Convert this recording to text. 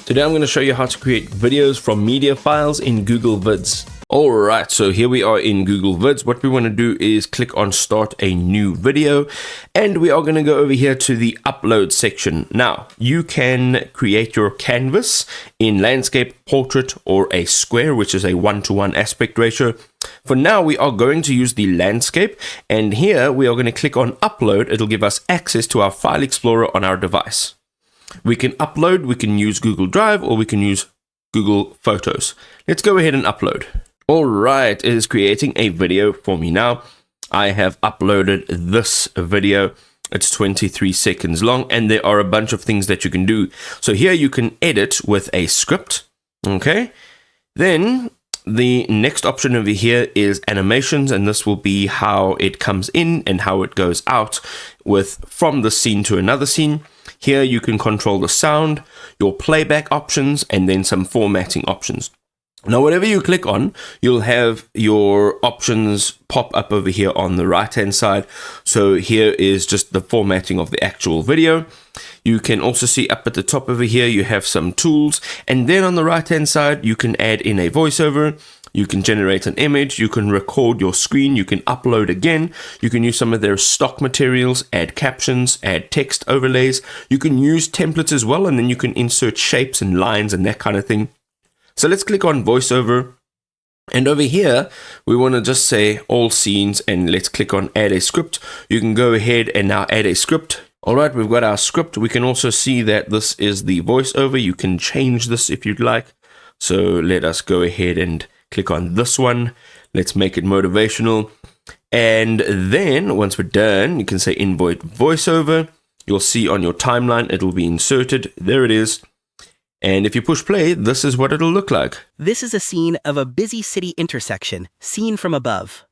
Today I'm going to show you how to create videos from media files in Google Vids. Alright, so here we are in Google Vids. What we want to do is click on start a new video, and we are going to go over here to the upload section. Now, you can create your canvas in landscape, portrait, or a square, which is a 1:1 aspect ratio. For now, we are going to use the landscape, and here we are going to click on upload. It'll give us access to our file explorer on our device. We can upload, we can use Google Drive, or we can use Google Photos. Let's go ahead and upload. Alright, it is creating a video for me now. I have uploaded this video. It's 23 seconds long, and there are a bunch of things that you can do. So here you can edit with a script. Okay, then the next option over here is animations, and this will be how it comes in and how it goes out from the scene to another scene. Here you can control the sound, your playback options, and then some formatting options. Now, whatever you click on, you'll have your options pop up over here on the right-hand side. So here is just the formatting of the actual video. You can also see up at the top over here, you have some tools. And then on the right-hand side, you can add in a voiceover. You can generate an image. You can record your screen. You can upload again. You can use some of their stock materials, add captions, add text overlays. You can use templates as well, and then you can insert shapes and lines and that kind of thing. So let's click on voiceover, and over here we want to just say all scenes, and let's click on add a script. You can go ahead and now add a script. Alright, we've got our script. We can also see that this is the voiceover. You can change this if you'd like. So let us go ahead and click on this one. Let's make it motivational. And then once we're done, you can say invite voiceover. You'll see on your timeline it'll be inserted. There it is. And if you push play, this is what it'll look like. This is a scene of a busy city intersection, seen from above.